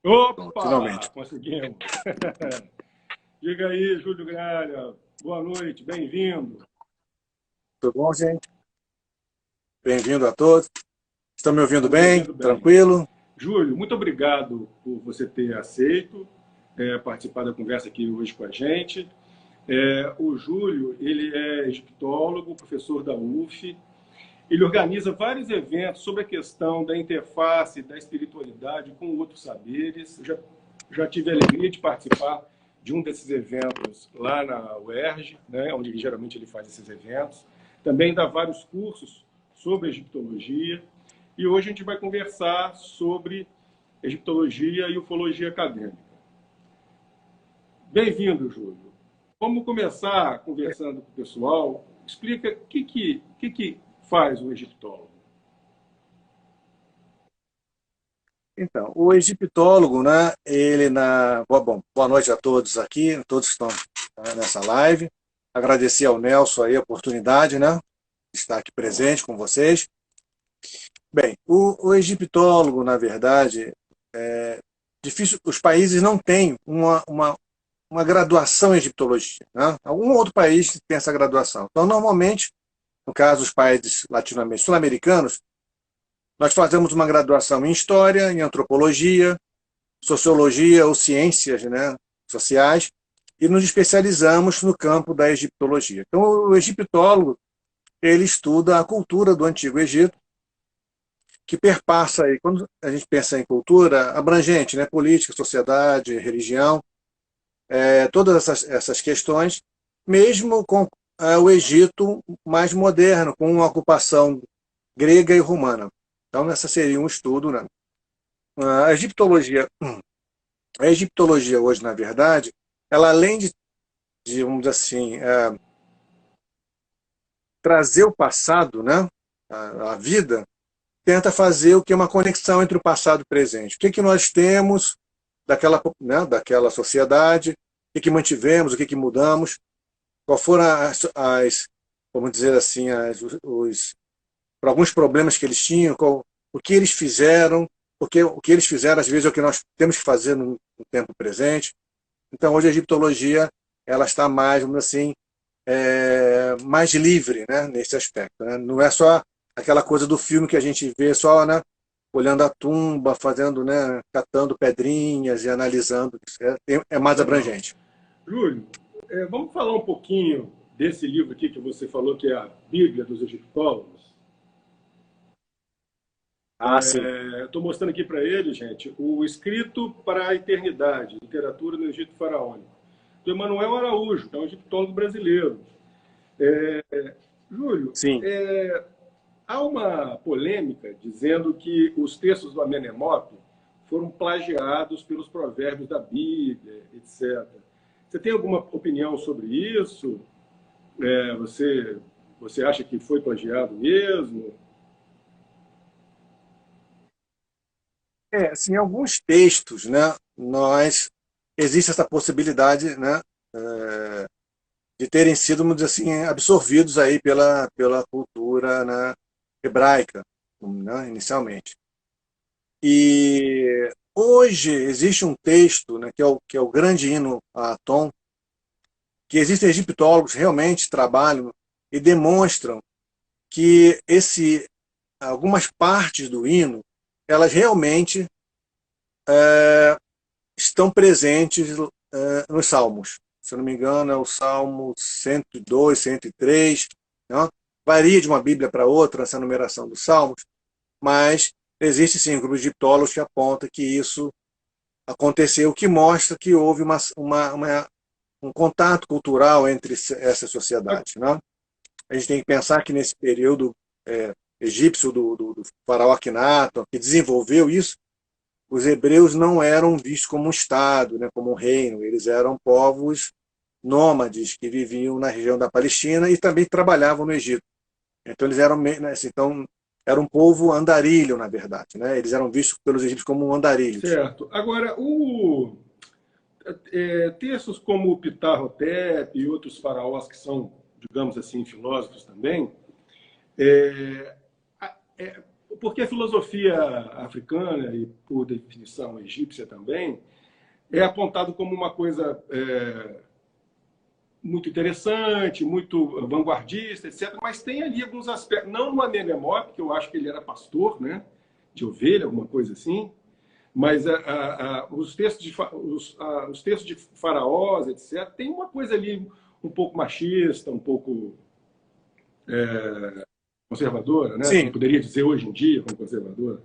Pronto, Opa! finalmente. Conseguimos. Diga aí, Júlio Gralha. Boa noite, bem-vindo. Tudo bom, gente? Bem-vindo a todos. Estão me ouvindo Estamos te bem? ouvindo bem. Tranquilo? Júlio, muito obrigado por você ter aceito participar da conversa aqui hoje com a gente. O Júlio, ele é egiptólogo, professor da UF. Ele organiza vários eventos sobre a questão da interface da espiritualidade com outros saberes. Já tive a alegria de participar de um desses eventos lá na UERJ, né, onde geralmente ele faz esses eventos. Também dá vários cursos sobre egiptologia. E hoje a gente vai conversar sobre egiptologia e ufologia acadêmica. Bem-vindo, Júlio. Vamos começar conversando com o pessoal. Explica o que faz um egiptólogo. Então, o egiptólogo, né, Bom, boa noite a todos aqui, todos que estão nessa live. Agradecer ao Nelson aí a oportunidade, né, de estar aqui presente com vocês. Bem, o egiptólogo, na verdade, difícil, os países não têm uma graduação em egiptologia, né? Algum outro país tem essa graduação. Então, normalmente, no caso, os países latino-americanos, sul-americanos, nós fazemos uma graduação em História, em Antropologia, Sociologia ou Ciências, né, sociais, e nos especializamos no campo da egiptologia. Então, o egiptólogo, ele estuda a cultura do Antigo Egito, que perpassa aí, quando a gente pensa em cultura, abrangente, né, política, sociedade, religião, todas essas questões, mesmo com o Egito mais moderno, com uma ocupação grega e romana. Então, essa seria um estudo, né? A egiptologia, a egiptologia hoje, na verdade, ela além vamos dizer assim, trazer o passado, né, a vida, tenta fazer o que é uma conexão entre o passado e o presente. O que nós temos daquela sociedade, o que mantivemos, o que mudamos, qual foram vamos dizer assim, por alguns problemas que eles tinham, o que eles fizeram, porque o que eles fizeram às vezes é o que nós temos que fazer no tempo presente. Então hoje a egiptologia ela está mais, vamos dizer assim, mais livre, né, nesse aspecto, né? Não é só aquela coisa do filme que a gente vê só, né, olhando a tumba, fazendo, né, catando pedrinhas e analisando. É mais Legal. abrangente. Júlio, vamos falar um pouquinho desse livro aqui que você falou, que é a Bíblia dos Egiptólogos. Ah, sim. Estou mostrando aqui para ele, gente, o Escrito para a Eternidade, Literatura no Egito Faraônico, do Emanuel Araújo, que é um egiptólogo brasileiro. Júlio, Sim. há uma polêmica dizendo que os textos do Amenemop foram plagiados pelos provérbios da Bíblia, etc. Você tem alguma opinião sobre isso? É, você, você acha que foi plagiado mesmo? Assim, em alguns textos, né, existe essa possibilidade, né, de terem sido, vamos dizer assim, absorvidos aí pela cultura, né, hebraica, né, inicialmente. E hoje existe um texto, né, que é o grande hino a Atom, que existem egiptólogos que realmente trabalham e demonstram que algumas partes do hino, elas realmente estão presentes nos Salmos. Se eu não me engano, é o Salmo 102, 103. Né? Varia de uma Bíblia para outra essa numeração dos Salmos, mas existe sim um grupo de egiptólogos que aponta que isso aconteceu, o que mostra que houve um contato cultural entre essas sociedades. Né? A gente tem que pensar que nesse período egípcio do faraó Akhenaton, que desenvolveu isso, os hebreus não eram vistos como um Estado, né, como um reino, eles eram povos nômades que viviam na região da Palestina e também trabalhavam no Egito. Então eles eram, né, assim, então, era um povo andarilho, na verdade. Né? Eles eram vistos pelos egípcios como andarilhos. Certo. Agora, textos como o Ptah-hotep e outros faraós que são, digamos assim, filósofos também, é, Porque a filosofia africana, e por definição egípcia também, é apontado como uma coisa muito interessante, muito vanguardista, etc. Mas tem ali alguns aspectos, não no Amenemop, que eu acho que ele era pastor, né, de ovelha, alguma coisa assim, mas os textos os textos de faraós, etc., tem uma coisa ali um pouco machista, um pouco conservadora, né? Você Sim, poderia dizer hoje em dia como conservadora.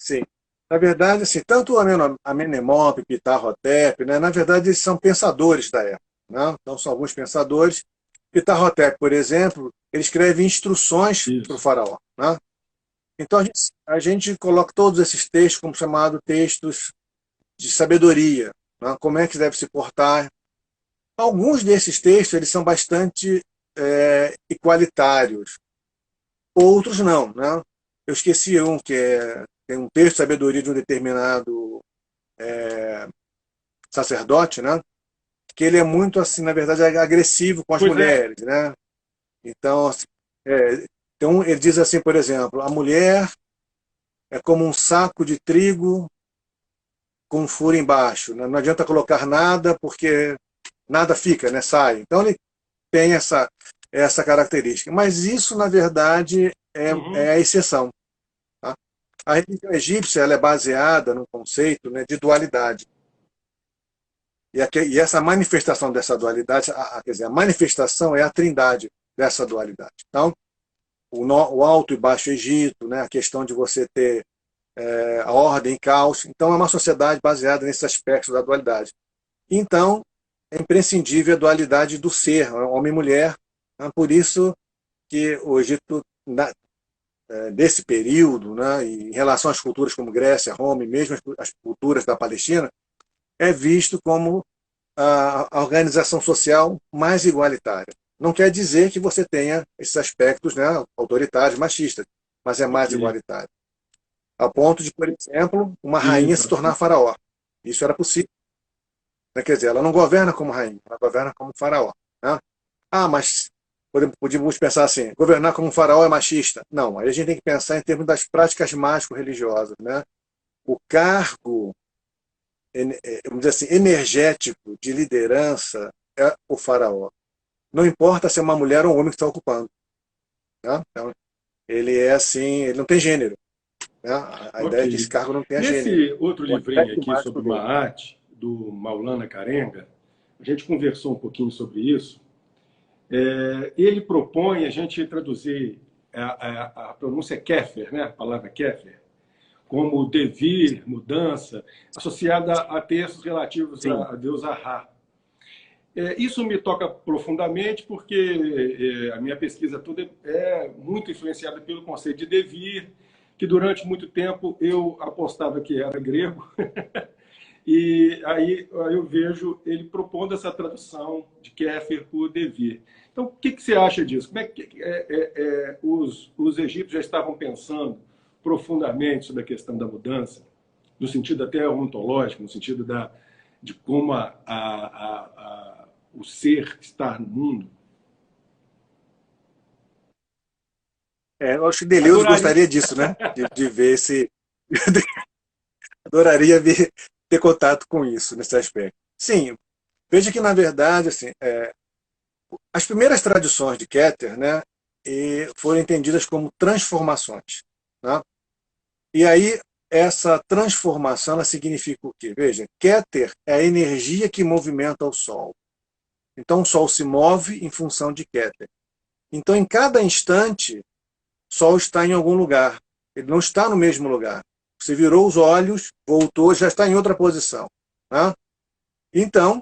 sim. Na verdade, assim, tanto Amenemop, Ptah-hotep, né, na verdade, eles são pensadores da época. Né? Então, são alguns pensadores. Ptah-hotep, por exemplo, ele escreve instruções para o Isso. faraó. Né? Então, a gente coloca todos esses textos como chamados textos de sabedoria. Né? Como é que deve se portar. Alguns desses textos eles são bastante igualitários, outros não. Né? Eu esqueci um que tem um texto de sabedoria de um determinado sacerdote, né? Que ele é muito, assim, na verdade, agressivo com as Pois é, mulheres. Né? Então, assim, então, ele diz assim, por exemplo, a mulher é como um saco de trigo com um furo embaixo. Né? Não adianta colocar nada, porque nada fica, né? Sai. Então, ele tem essa característica. Mas isso, na verdade, é uhum. a exceção. Tá? A religião egípcia ela é baseada no conceito, né, de dualidade. E essa manifestação dessa dualidade, quer dizer, a manifestação é a trindade dessa dualidade. Então, o Alto e Baixo Egito, né, a questão de você ter a ordem e caos. Então, é uma sociedade baseada nesses aspectos da dualidade. Então, é imprescindível a dualidade do ser, homem e mulher. Né, por isso que o Egito, desse período, né, em relação às culturas como Grécia, Roma e mesmo as culturas da Palestina, é visto como a organização social mais igualitária. Não quer dizer que você tenha esses aspectos, né, autoritários, machistas, mas é Ok. mais igualitário. A ponto de, por exemplo, uma rainha se tornar Exatamente. faraó. Isso era possível. Né? Quer dizer, ela não governa como rainha, ela governa como faraó. Né? Ah, mas podíamos pensar assim, governar como faraó é machista. Não, aí a gente tem que pensar em termos das práticas mágico-religiosas. Né? O cargo, vamos dizer assim, energético de liderança é o faraó. Não importa se é uma mulher ou um homem que está ocupando. Né? Então, ele é assim, ele não tem gênero. Né? A ideia é que esse Ok. cargo não tenha gênero. Nesse outro O livrinho aspecto aqui mágico sobre dele. Maat, do Maulana Karenga, a gente conversou um pouquinho sobre isso. Ele propõe a gente traduzir a pronúncia Kéfer, né? A palavra Kéfer, como devir, mudança, associada a textos relativos Sim. a Deus Ahá. Isso me toca profundamente porque a minha pesquisa toda é muito influenciada pelo conceito de devir, que durante muito tempo eu apostava que era grego, e aí eu vejo ele propondo essa tradução de Kéfer por devir. Então, o que você acha disso? Como é que os egípcios já estavam pensando profundamente sobre a questão da mudança, no sentido até ontológico, no sentido de como o ser estar no mundo? Eu acho que Deleuze Adoraria. gostaria disso, né? De ver esse. Adoraria ter contato com isso, nesse aspecto. Sim, veja que, na verdade, assim, as primeiras tradições de Keter, né, foram entendidas como transformações. Né? E aí, essa transformação ela significa o quê? Veja, Keter é a energia que movimenta o Sol. Então, o Sol se move em função de Keter. Então, em cada instante, o Sol está em algum lugar. Ele não está no mesmo lugar. Você virou os olhos, voltou, já está em outra posição. Né? Então,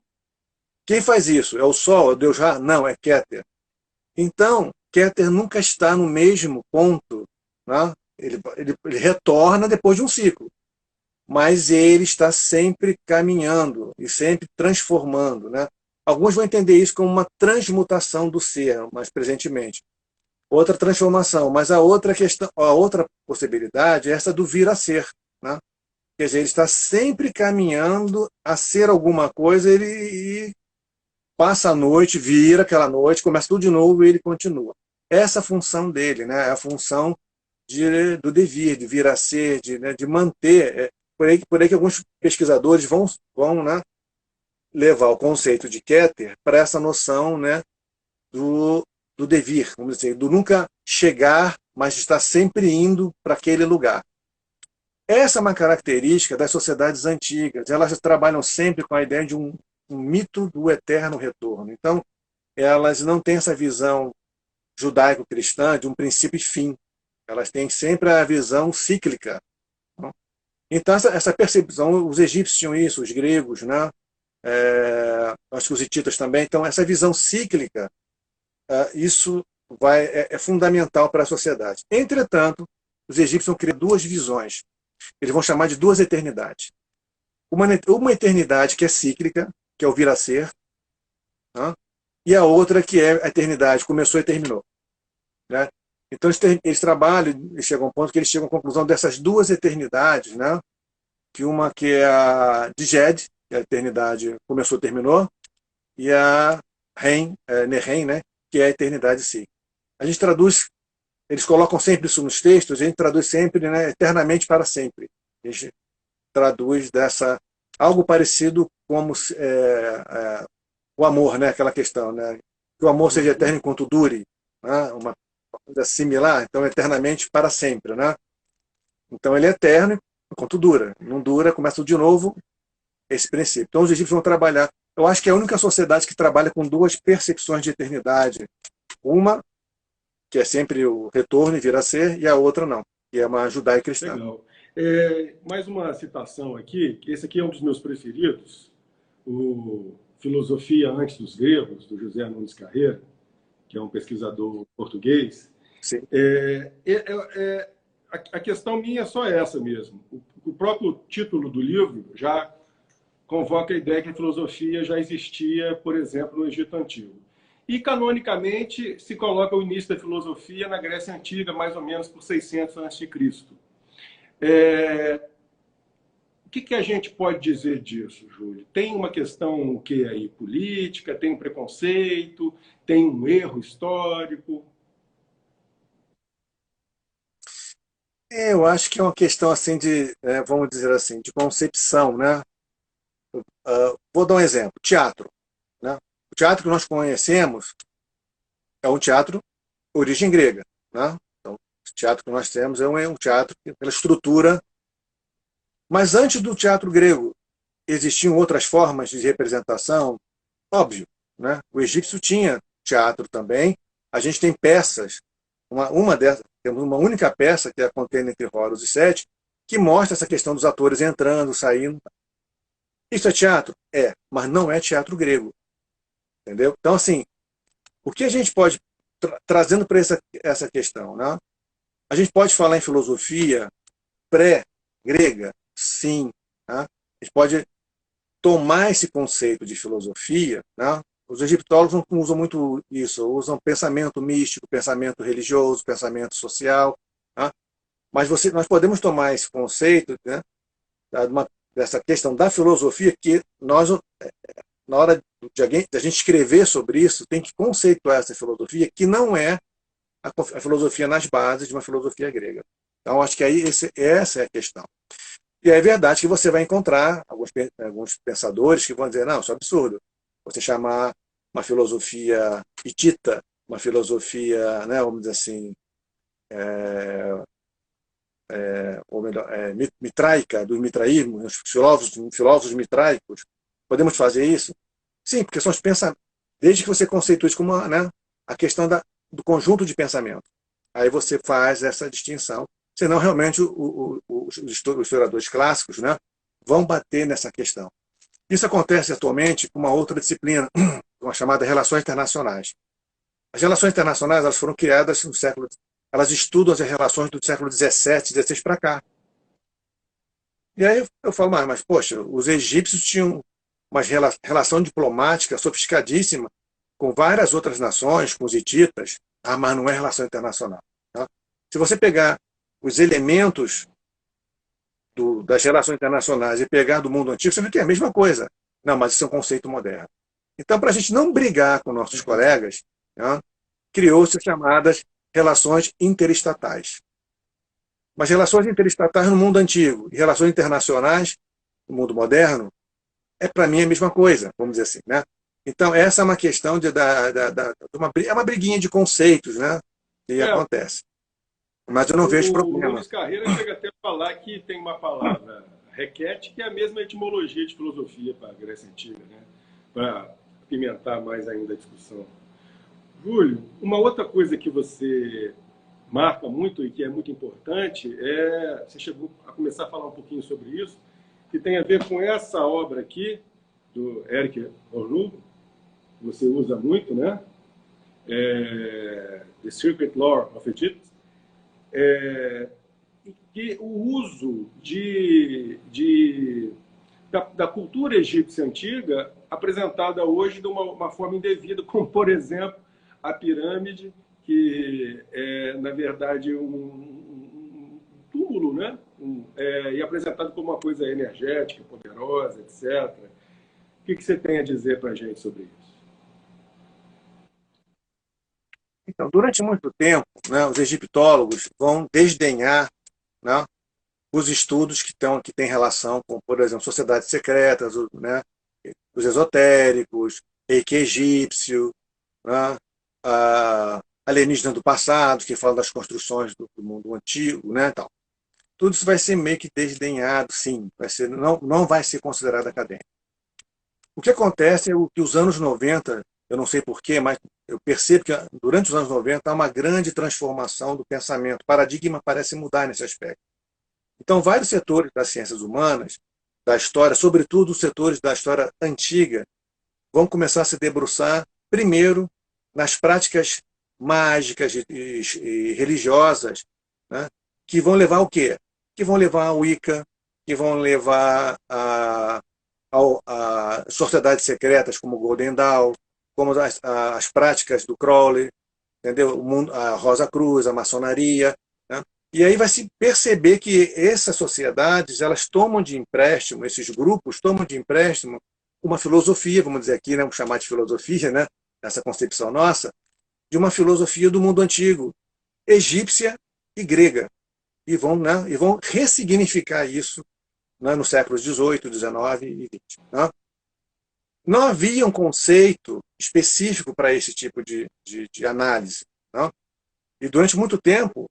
quem faz isso? É o Sol? É o Deus Ra? Não, é Keter. Então, Keter nunca está no mesmo ponto. Né? Ele retorna depois de um ciclo. Mas ele está sempre caminhando e sempre transformando. Né? Alguns vão entender isso como uma transmutação do ser, mais presentemente. Outra transformação, mas a outra questão, a outra possibilidade é essa do vir a ser. Né? Quer dizer, ele está sempre caminhando a ser alguma coisa, ele passa a noite, vira aquela noite, começa tudo de novo e ele continua. essa função dele, né? A função do devir, de vir a ser, né, de manter. Por aí que alguns pesquisadores vão, né, levar o conceito de Keter para essa noção, né, do devir, vamos dizer, do nunca chegar, mas de estar sempre indo para aquele lugar. Essa é uma característica das sociedades antigas. Elas trabalham sempre com a ideia de um mito do eterno retorno. Então, elas não têm essa visão judaico-cristã de um princípio e fim. Elas têm sempre a visão cíclica. Então, essa percepção, os egípcios tinham isso, os gregos, né? Acho que os hititas também. Então, essa visão cíclica, isso é fundamental para a sociedade. Entretanto, os egípcios vão criar duas visões. Eles vão chamar de duas eternidades. Uma eternidade que é cíclica, que é o vir a ser, né? E a outra que é a eternidade, começou e terminou. Né? Então eles trabalham, e chegam a um ponto que eles chegam à conclusão dessas duas eternidades, né? Que uma que é a Diged, que é a eternidade começou e terminou, e a Nehen, né? Que é a eternidade cíclica. A gente traduz, eles colocam sempre isso nos textos, a gente traduz sempre, né, eternamente para sempre. A gente traduz algo parecido como o amor, né, aquela questão, né, que o amor seja eterno enquanto dure, né, uma coisa similar, então eternamente para sempre. Né? Então ele é eterno enquanto dura. Não dura, começa de novo esse princípio. Então os egípcios vão trabalhar. Eu acho que é a única sociedade que trabalha com duas percepções de eternidade. Uma que é sempre o retorno e vir a ser, e a outra não, que é uma judaico-cristã. Legal. Mais uma citação aqui, esse aqui é um dos meus preferidos, o Filosofia Antes dos Gregos, do José Nunes Carreira, que é um pesquisador português. Sim. A questão minha é só essa mesmo. O próprio título do livro já convoca a ideia que a filosofia já existia, por exemplo, no Egito Antigo. E, canonicamente, se coloca o início da filosofia na Grécia Antiga, mais ou menos por 600 a.C. O que a gente pode dizer disso, Júlio? Tem uma questão o que aí? Política? Tem um preconceito? Tem um erro histórico? Eu acho que é uma questão assim vamos dizer assim, de concepção, né? Vou dar um exemplo. Teatro. Né? O teatro que nós conhecemos é um teatro origem grega. Né? Então, o teatro que nós temos é um teatro pela estrutura. Mas antes do teatro grego, existiam outras formas de representação? Óbvio. Né? O egípcio tinha teatro também. A gente tem peças. Uma dessas, temos uma única peça, que é a Contenda entre Horus e Sete, que mostra essa questão dos atores entrando, saindo. Isso é teatro? É, mas não é teatro grego. Entendeu? Então, assim, o que a gente pode, trazendo para essa questão, né? A gente pode falar em filosofia pré-grega? Sim. Né? A gente pode tomar esse conceito de filosofia, né? Os egiptólogos não usam muito isso, usam pensamento místico, pensamento religioso, pensamento social. Né? Mas nós podemos tomar esse conceito, né, dessa questão da filosofia, que nós, na hora de a gente escrever sobre isso, tem que conceituar essa filosofia, que não é a filosofia nas bases de uma filosofia grega. Então, acho que aí essa é a questão. E é verdade que você vai encontrar alguns pensadores que vão dizer, não, isso é absurdo. Você chamar uma filosofia hitita, uma filosofia, né, vamos dizer assim, ou melhor, mitraica, do mitraísmo, os filósofos mitraicos, podemos fazer isso? Sim, porque são os pensamentos, desde que você conceitue isso como a questão do conjunto de pensamento. Aí você faz essa distinção, senão realmente os historiadores clássicos, né, vão bater nessa questão. Isso acontece atualmente com uma outra disciplina, uma chamada Relações Internacionais. As relações internacionais, elas foram criadas no século... Elas estudam as relações do século XVII, XVI para cá. E aí eu falo, mas poxa, os egípcios tinham uma relação diplomática sofisticadíssima com várias outras nações, com os hititas, mas não é relação internacional. Tá? Se você pegar os elementos das relações internacionais e pegar do mundo antigo, você vê que é a mesma coisa. Não, mas isso é um conceito moderno. Então, para a gente não brigar com nossos colegas, né, criou-se as chamadas relações interestatais. Mas relações interestatais no mundo antigo e relações internacionais no mundo moderno é, para mim, a mesma coisa, vamos dizer assim, né? Então, essa é uma questão é uma briguinha de conceitos, né? Que É, acontece. Mas eu não vejo o problema. Rubens Carreira chega até a falar que tem uma palavra requete, que é a mesma etimologia de filosofia para a Grécia Antiga, né? Para pimentar mais ainda a discussão. Júlio, uma outra coisa que você marca muito e que é muito importante é, você chegou a começar a falar um pouquinho sobre isso, que tem a ver com essa obra aqui, do Eric Hornung, que você usa muito, né? The Secret Lore of Egypt, que o uso da cultura egípcia antiga apresentada hoje de uma forma indevida, como, por exemplo, a pirâmide, que é, na verdade, um túmulo, né? E apresentado como uma coisa energética, poderosa, etc. O que você tem a dizer para a gente sobre isso? Então, durante muito tempo, né, os egiptólogos vão desdenhar, né, os estudos que têm relação com, por exemplo, sociedades secretas, né, os esotéricos, reiki egípcio, né, alienígena do passado, que fala das construções do mundo antigo, né, tal. Tudo isso vai ser meio que desdenhado, sim, não vai ser considerado acadêmico. O que acontece é que os anos 90, eu não sei porquê, mas eu percebo que durante os anos 90 há uma grande transformação do pensamento, o paradigma parece mudar nesse aspecto. Então, vários setores das ciências humanas, da história, sobretudo os setores da história antiga, vão começar a se debruçar, primeiro, nas práticas mágicas e religiosas, né, que vão levar ao quê? Que vão levar a Wicca, que vão levar a sociedades secretas como o Golden Dawn, como as práticas do Crowley, entendeu? A Rosa Cruz, a maçonaria, né? E aí vai se perceber que essas sociedades, elas tomam de empréstimo, esses grupos tomam de empréstimo uma filosofia, vamos dizer aqui, né, vamos chamar de filosofia, né, essa concepção nossa, de uma filosofia do mundo antigo, egípcia e grega, e vão ressignificar isso, né, nos séculos XVIII, XIX e XX. Né? Não havia um conceito específico para esse tipo de análise. Né? E durante muito tempo,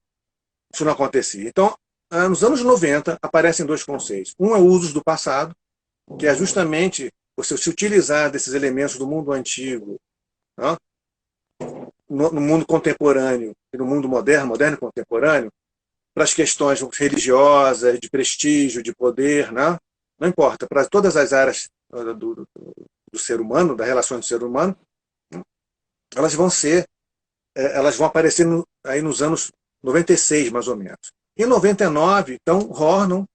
isso não acontecia. Então, nos anos 90, aparecem dois conceitos. Um é o uso do passado, que é justamente você se utilizar desses elementos do mundo antigo, né? No mundo contemporâneo e no mundo moderno e contemporâneo, para as questões religiosas, de prestígio, de poder, né? Não importa, para todas as áreas do ser humano, da relação do ser humano, elas vão aparecer aí nos anos 96, mais ou menos. Em 99, então, Hornung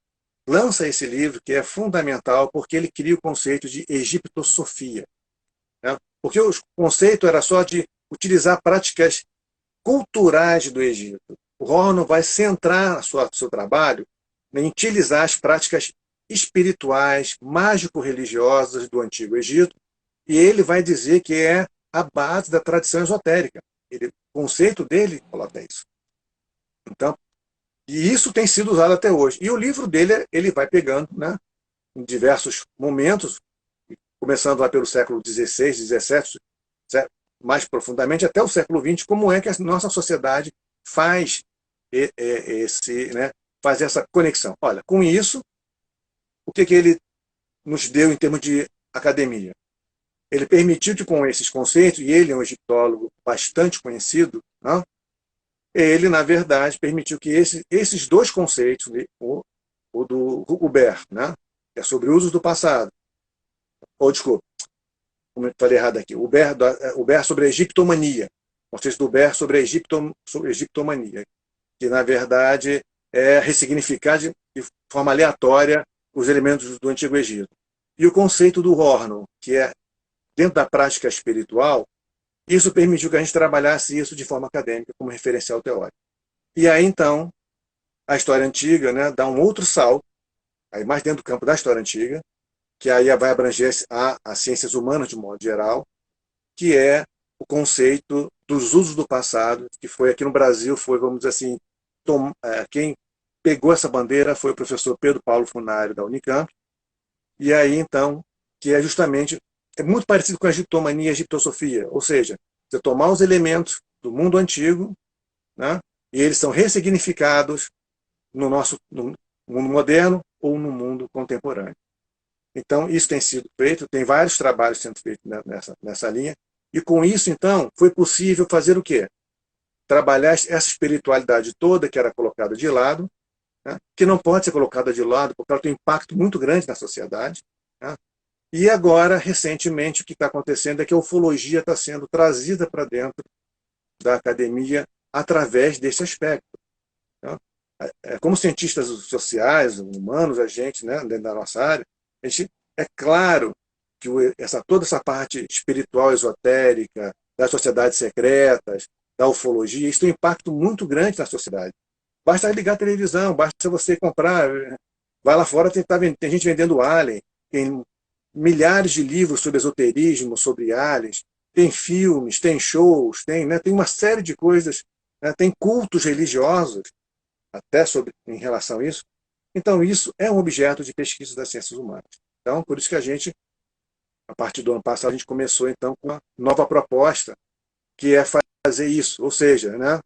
lança esse livro, que é fundamental, porque ele cria o conceito de egiptosofia. Né? Porque o conceito era só de utilizar práticas culturais do Egito. O Hornung vai centrar seu trabalho em utilizar as práticas espirituais, mágico-religiosas do Antigo Egito, e ele vai dizer que é a base da tradição esotérica. O conceito dele coloca isso. Então, e isso tem sido usado até hoje. E o livro dele, ele vai pegando, né, em diversos momentos, começando lá pelo século XVI, XVII, mais profundamente, até o século XX, como é que a nossa sociedade faz né, faz essa conexão. Olha, com isso, o que ele nos deu em termos de academia? Ele permitiu que, com esses conceitos, e ele é um egiptólogo bastante conhecido, né, ele, na verdade, permitiu que esses dois conceitos, o do Huber, né, que é sobre usos do passado, ou desculpa, como eu falei errado aqui, Huber sobre a egiptomania, o conceito do Huber sobre a egiptomania, que, na verdade, é ressignificar de forma aleatória os elementos do Antigo Egito. E o conceito do Hornung, que é dentro da prática espiritual, isso permitiu que a gente trabalhasse isso de forma acadêmica, como referencial teórico. E aí, então, a história antiga, né, dá um outro salto, aí mais dentro do campo da história antiga, que aí vai abranger as ciências humanas de modo geral, que é o conceito dos usos do passado, que foi aqui no Brasil, foi, vamos dizer assim, quem pegou essa bandeira foi o professor Pedro Paulo Funari, da Unicamp, e aí, então, que é justamente, é muito parecido com a egiptomania e a egiptosofia, ou seja, você tomar os elementos do mundo antigo, né, e eles são ressignificados no mundo moderno ou no mundo contemporâneo. Então, isso tem sido feito, tem vários trabalhos sendo feitos nessa linha, e com isso, então, foi possível fazer o quê? Trabalhar essa espiritualidade toda que era colocada de lado, né, que não pode ser colocada de lado, porque ela tem um impacto muito grande na sociedade. Né, e agora, recentemente, o que está acontecendo é que a ufologia está sendo trazida para dentro da academia através desse aspecto. Né. Como cientistas sociais, humanos, a gente, né, dentro da nossa área, a gente, é claro que toda essa parte espiritual, esotérica, das sociedades secretas, da ufologia, isso tem um impacto muito grande na sociedade. Basta ligar a televisão, basta você comprar. Vai lá fora, tem gente vendendo alien, tem milhares de livros sobre esoterismo, sobre aliens, tem filmes, tem shows, tem uma série de coisas, né, tem cultos religiosos, até em relação a isso. Então, isso é um objeto de pesquisa das ciências humanas. Então, por isso que a gente, a partir do ano passado, a gente começou, então, com uma nova proposta, que é fazer isso, ou seja, né,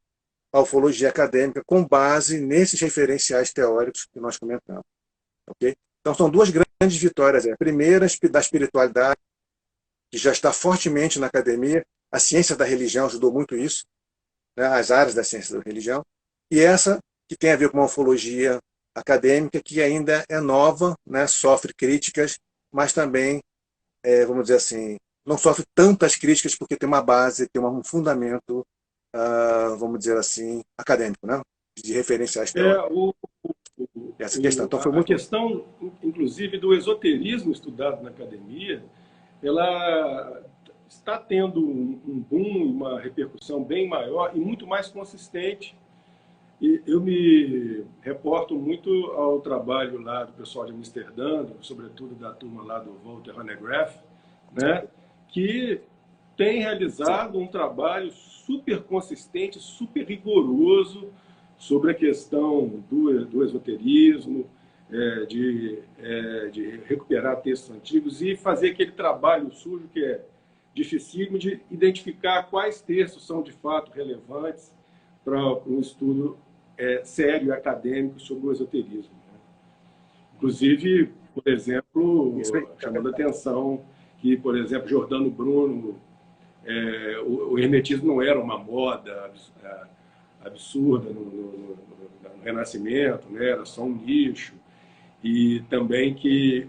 a ufologia acadêmica com base nesses referenciais teóricos que nós comentamos. Okay? Então, são duas grandes vitórias. A primeira, da espiritualidade, que já está fortemente na academia. A ciência da religião ajudou muito isso, né, as áreas da ciência da religião. E essa, que tem a ver com a ufologia acadêmica, que ainda é nova, né, sofre críticas, mas também, vamos dizer assim, não sofre tantas críticas porque tem uma base, tem um fundamento, vamos dizer assim, acadêmico, né, de referenciais teóricos. Essa questão. Então, foi muito... A questão, inclusive, do esoterismo estudado na academia, ela está tendo um boom, uma repercussão bem maior e muito mais consistente. E eu me reporto muito ao trabalho lá do pessoal de Amsterdã, sobretudo da turma lá do Walter Hanegraaff, né, que tem realizado um trabalho super consistente, super rigoroso sobre a questão do esoterismo, de recuperar textos antigos e fazer aquele trabalho sujo que é dificílimo de identificar quais textos são de fato relevantes para um estudo sério e acadêmico sobre o esoterismo. Né? Inclusive, por exemplo, chamando a atenção que, por exemplo, Giordano Bruno, o hermetismo não era uma moda absurda no Renascimento, né? Era só um nicho, e também que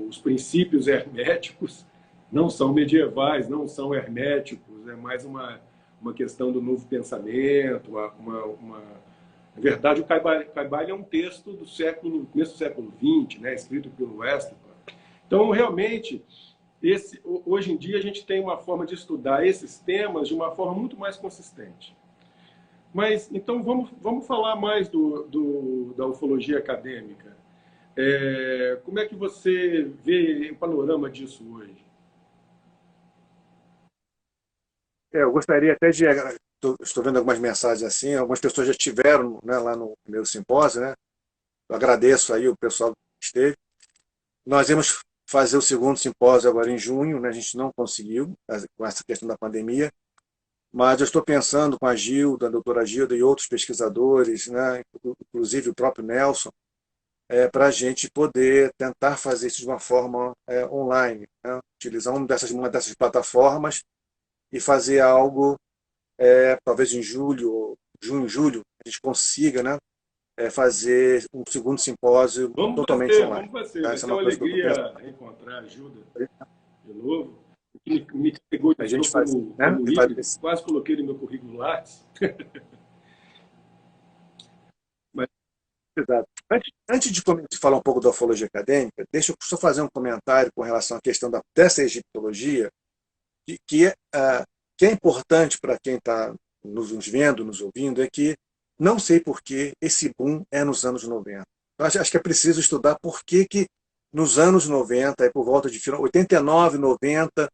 os princípios herméticos não são medievais, não são herméticos, é mais uma questão do novo pensamento, na verdade, o Caibalion é um texto do começo do século XX, né, escrito pelo Westphal. Então, realmente, hoje em dia a gente tem uma forma de estudar esses temas de uma forma muito mais consistente. Mas, então, vamos falar mais da ufologia acadêmica. Como é que você vê o panorama disso hoje? Eu gostaria até de... Estou vendo algumas mensagens assim, algumas pessoas já estiveram, né, lá no meu simpósio, né? Eu agradeço aí o pessoal que esteve. Nós íamos fazer o segundo simpósio agora em junho, né? A gente não conseguiu, com essa questão da pandemia, mas eu estou pensando com a Gilda, a doutora Gilda e outros pesquisadores, né, inclusive o próprio Nelson, para a gente poder tentar fazer isso de uma forma online, né, utilizar uma dessas plataformas e fazer algo, talvez em junho, julho, a gente consiga, né, fazer um segundo simpósio totalmente online. Vamos fazer. Vai ser uma alegria reencontrar a Gilda de novo. Me pegou a gente como híbrido, quase coloquei no meu currículo Lattes. Exato. Antes de falar um pouco da ufologia acadêmica, deixa eu só fazer um comentário com relação à questão dessa egiptologia, que é importante para quem está nos vendo, nos ouvindo, é que não sei por que esse boom é nos anos 90. Eu acho que é preciso estudar por que nos anos 90, por volta de 89, 90,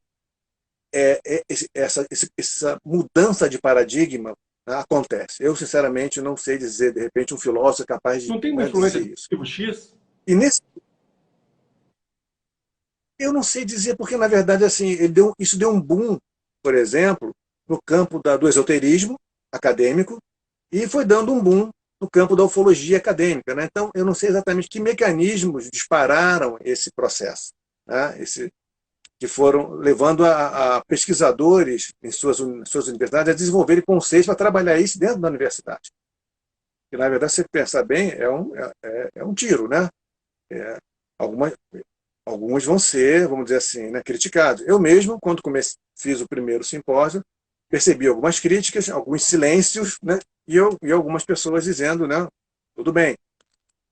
essa mudança de paradigma, né, acontece. Eu, sinceramente, não sei dizer, de repente, um filósofo é capaz de, Não tem uma né, influência dizer do isso. arquivo X? E nesse, eu não sei dizer, porque, na verdade, assim, isso deu um boom, por exemplo, no campo do esoterismo acadêmico, e foi dando um boom no campo da ufologia acadêmica. Né? Então, eu não sei exatamente que mecanismos dispararam esse processo, né? Que foram levando a pesquisadores em suas universidades a desenvolverem conceitos para trabalhar isso dentro da universidade. Que, na verdade, se você pensar bem, é um tiro. Né? É, algumas, alguns vão ser, vamos dizer assim, né, criticados. Eu mesmo, quando fiz o primeiro simpósio, percebi algumas críticas, alguns silêncios, né, e algumas pessoas dizendo, né, tudo bem.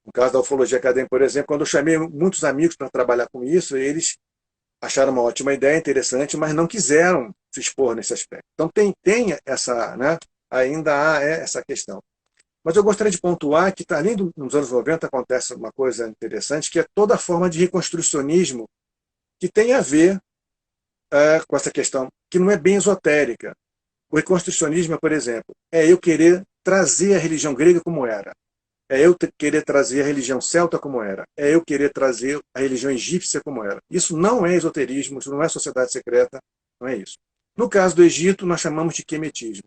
No caso da ufologia acadêmica, por exemplo, quando eu chamei muitos amigos para trabalhar com isso, eles acharam uma ótima ideia, interessante, mas não quiseram se expor nesse aspecto. Então tem essa, né, ainda há essa questão. Mas eu gostaria de pontuar que, além dos anos 90, acontece uma coisa interessante, que é toda a forma de reconstrucionismo que tem a ver com essa questão, que não é bem esotérica. O reconstrucionismo, por exemplo, é eu querer trazer a religião grega como era. É eu querer trazer a religião celta como era. É eu querer trazer a religião egípcia como era. Isso não é esoterismo, isso não é sociedade secreta, não é isso. No caso do Egito, nós chamamos de quemetismo.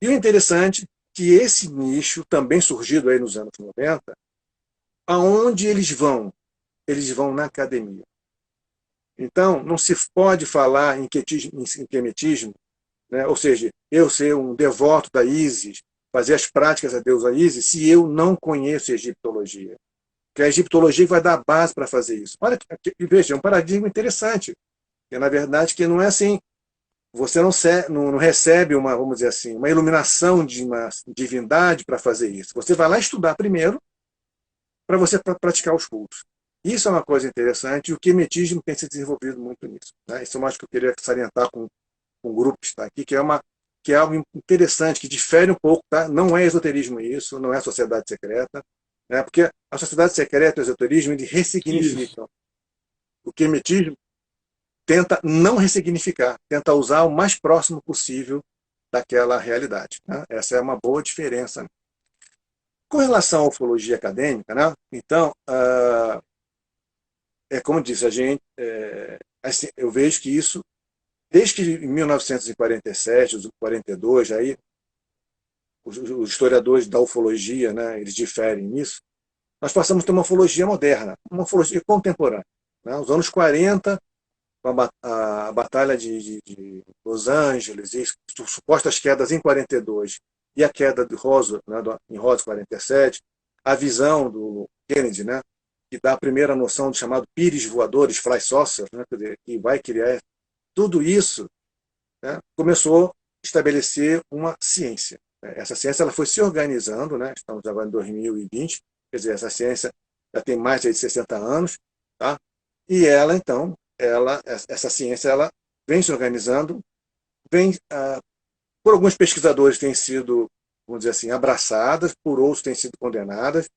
E o interessante é que esse nicho, também surgido aí nos anos 90, aonde eles vão? Eles vão na academia. Então, não se pode falar em quemetismo, né? Ou seja, eu ser um devoto da Ísis, fazer as práticas a deusa Ísis, se eu não conheço egiptologia. Que é a egiptologia vai dar base para fazer isso. Olha, veja, é um paradigma interessante. Que, na verdade, que não é assim, você não recebe uma, vamos dizer assim, uma iluminação de uma divindade para fazer isso. Você vai lá estudar primeiro para você praticar os cultos. Isso é uma coisa interessante e o quemetismo tem se desenvolvido muito nisso. Né? Isso eu acho que eu queria salientar com o grupo que está aqui, que é algo interessante, que difere um pouco, tá? Não é esoterismo isso, não é sociedade secreta, né? Porque a sociedade secreta e o esoterismo eles Isso. ressignificam. O quemetismo tenta não ressignificar, tenta usar o mais próximo possível daquela realidade. Né? Essa é uma boa diferença. Né? Com relação à ufologia acadêmica, né? Então, como disse a gente, assim, eu vejo que isso, desde que em 1947, 42, aí, os historiadores da ufologia, né, eles diferem nisso, nós passamos a ter uma ufologia moderna, uma ufologia contemporânea. Né? Os anos 40, a Batalha de Los Angeles, e supostas quedas em 42, e a queda de Roswell, né, em Roswell 47, a visão do Kennedy, né, que dá a primeira noção de chamado pires voadores, fly saucers, né, que vai criar tudo isso, né, começou a estabelecer uma ciência. Essa ciência ela foi se organizando, né, estamos agora em 2020, quer dizer, essa ciência já tem mais de 60 anos, tá? E ela, então, essa ciência ela vem se organizando, por alguns pesquisadores tem sido, vamos dizer assim, abraçadas, por outros têm sido condenadas,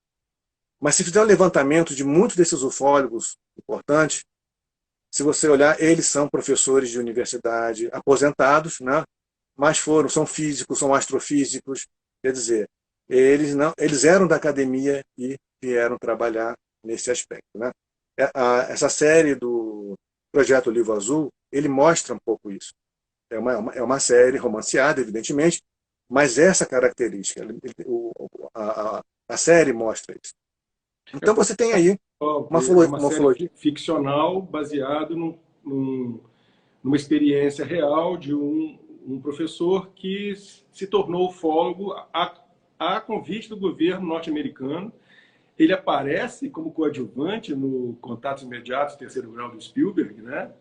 mas se fizer um levantamento de muitos desses ufólogos importantes, se você olhar, eles são professores de universidade aposentados, né? Mas são físicos, são astrofísicos, quer dizer, eles eram da academia e vieram trabalhar nesse aspecto, né? Essa série do Projeto Livro Azul, ele mostra um pouco isso. É uma série romanceada, evidentemente, mas essa característica, a série mostra isso. Então você tem aí É uma uma série ufologia. ficcional baseada numa experiência real de um professor que se tornou ufólogo a convite do governo norte-americano. Ele aparece como coadjuvante no Contatos Imediatos, terceiro grau do Spielberg, né?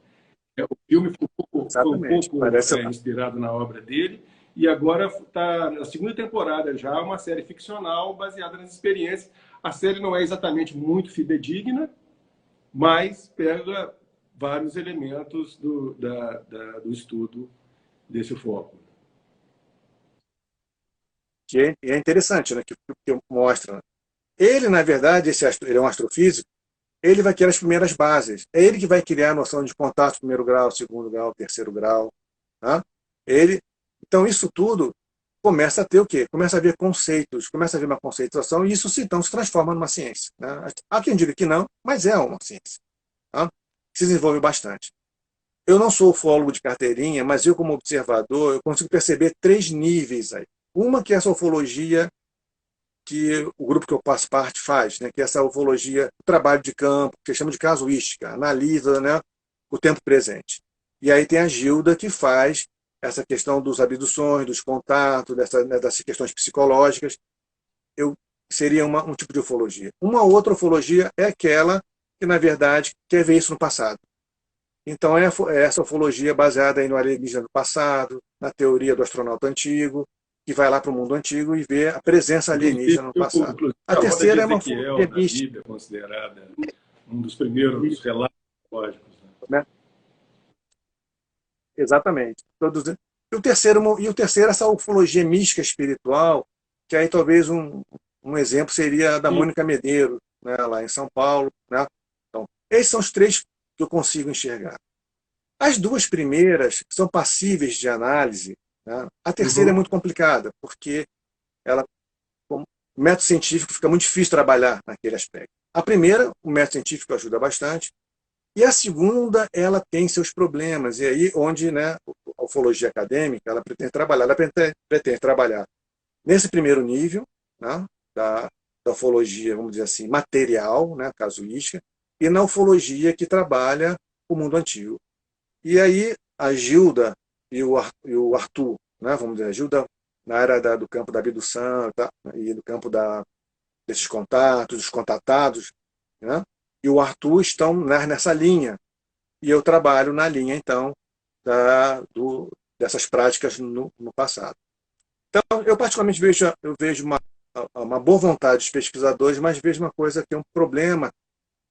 O filme foi um Exatamente. pouco Parece lá. inspirado na obra dele, e agora está na segunda temporada já, uma série ficcional baseada nas experiências. A série não é exatamente muito fidedigna, mas pega vários elementos do estudo desse foco. Que é interessante, né? Que mostra. Ele, na verdade, ele é um astrofísico, ele vai criar as primeiras bases. É ele que vai criar a noção de contato primeiro grau, segundo grau, terceiro grau. Tá? Ele, então, isso tudo começa a ter o quê? Começa a ver conceitos, começa a ver uma conceituação, e isso então se transforma numa ciência. Né? Há quem diga que não, mas é uma ciência. Tá? Se desenvolve bastante. Eu não sou ufólogo de carteirinha, mas eu, como observador, eu consigo perceber 3 níveis aí. Uma que é essa ufologia que o grupo que eu faço parte faz, né? Que é essa ufologia, o trabalho de campo, que chama de casuística, analisa, né, o tempo presente. E aí tem a Gilda, que faz essa questão dos abduções, dos contatos, né, dessas questões psicológicas. Eu seria um tipo de ufologia. Uma outra ufologia é aquela que, na verdade, quer ver isso no passado. Então, é essa ufologia baseada aí no alienígena do passado, na teoria do astronauta antigo, que vai lá para o mundo antigo e vê a presença Inclusive, alienígena no passado. A a roda de terceira é uma ufologia Ezequiel, na mística. Bíblia, é considerada um dos primeiros relatos lógicos. Né? Exatamente. E o terceiro, essa ufologia mística espiritual, que aí talvez um exemplo seria a da Sim. Mônica Medeiros, né, lá em São Paulo. Né? Então, esses são os 3 que eu consigo enxergar. As 2 primeiras são passíveis de análise. Né? A terceira é muito complicada, porque ela, como método científico, fica muito difícil trabalhar naquele aspecto. A primeira, o método científico ajuda bastante, e a segunda, ela tem seus problemas, e aí onde, né, a ufologia acadêmica ela pretende trabalhar nesse primeiro nível, né, da ufologia, vamos dizer assim, material, né, casuística, e na ufologia que trabalha o mundo antigo. E aí a Gilda e o Arthur, né, vamos dizer, a Gilda na área do campo da abdução, tá, e do campo desses contatos, dos contatados, né, e o Arthur estão nessa linha. E eu trabalho na linha, então, dessas práticas no passado. Então, eu particularmente vejo uma boa vontade dos pesquisadores, mas vejo uma coisa que é um problema.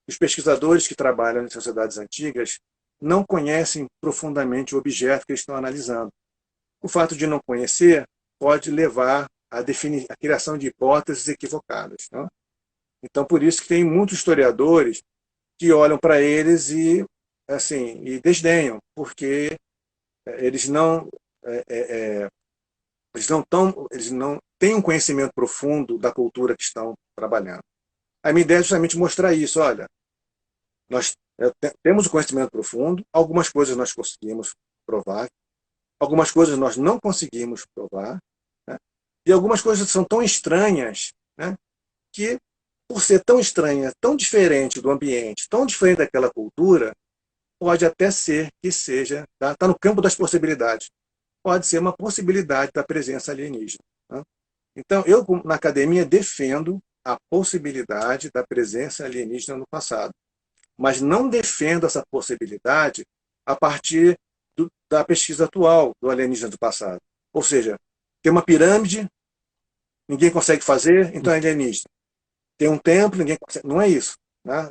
Os pesquisadores que trabalham em sociedades antigas não conhecem profundamente o objeto que eles estão analisando. O fato de não conhecer pode levar à criação de hipóteses equivocadas. Né? Então, por isso que tem muitos historiadores que olham para eles e desdenham, porque eles não eles não têm um conhecimento profundo da cultura que estão trabalhando. A minha ideia é justamente mostrar isso. Olha, nós temos o conhecimento profundo, algumas coisas nós conseguimos provar, algumas coisas nós não conseguimos provar, né? E algumas coisas são tão estranhas, né, que, por ser tão estranha, tão diferente do ambiente, tão diferente daquela cultura, pode até ser que seja, está no campo das possibilidades, pode ser uma possibilidade da presença alienígena. Né? Então, eu, na academia, defendo a possibilidade da presença alienígena no passado, mas não defendo essa possibilidade a partir da pesquisa atual do alienígena do passado. Ou seja, tem uma pirâmide, ninguém consegue fazer, então é alienígena. Tem um templo, ninguém consegue. Não é isso. Né?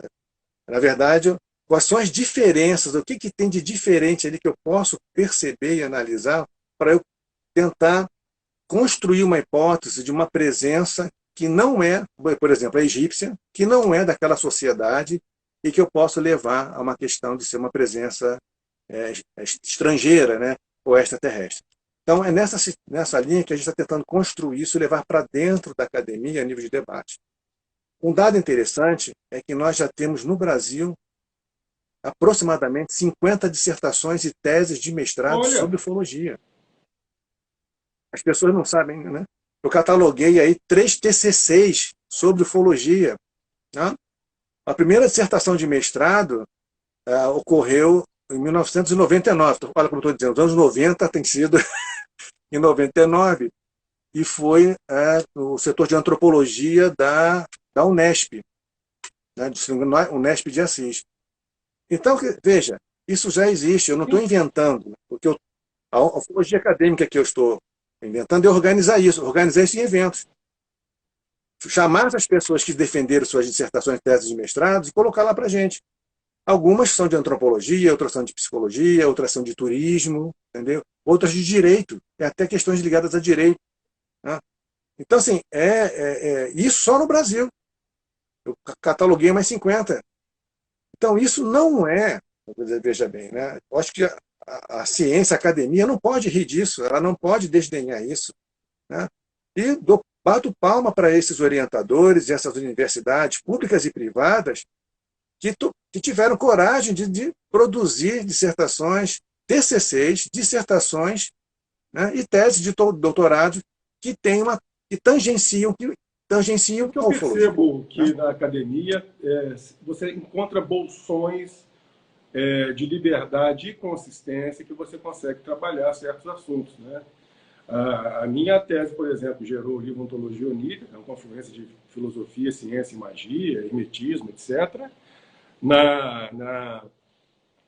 Na verdade, quais são as diferenças, o que tem de diferente ali que eu posso perceber e analisar para eu tentar construir uma hipótese de uma presença que não é, por exemplo, a egípcia, que não é daquela sociedade e que eu posso levar a uma questão de ser uma presença estrangeira, né, ou extraterrestre. Então, é nessa linha que a gente está tentando construir isso e levar para dentro da academia a nível de debate. Um dado interessante é que nós já temos no Brasil aproximadamente 50 dissertações e teses de mestrado sobre ufologia. As pessoas não sabem, né? Eu cataloguei aí 3 TCCs sobre ufologia. Né? A primeira dissertação de mestrado ocorreu em 1999. Olha como estou dizendo, os anos 90 tem sido em 99, e foi no setor de antropologia da Unesp, né, do Unesp de Assis. Então, veja, isso já existe, eu não estou inventando, porque a ufologia acadêmica que eu estou inventando é organizar isso em eventos. Chamar as pessoas que defenderam suas dissertações, teses de mestrado e colocar lá para a gente. Algumas são de antropologia, outras são de psicologia, outras são de turismo, entendeu? Outras de direito, até questões ligadas a direito. Né? Então, assim, isso só no Brasil. Eu cataloguei mais 50. Então, isso não é, veja bem, né? Eu acho que a ciência, a academia não pode rir disso, ela não pode desdenhar isso, né? E bato palma para esses orientadores e essas universidades públicas e privadas que tiveram coragem de produzir dissertações, TCCs, dissertações, né, e teses de doutorado que, tem uma, que tangenciam O que eu a ufologia. percebo Né? que na academia você encontra bolsões de liberdade e consistência que você consegue trabalhar certos assuntos, né? A minha tese, por exemplo, gerou o livro Ontologia Onírica, é uma confluência de filosofia, ciência e magia, hermetismo, etc. Na, na,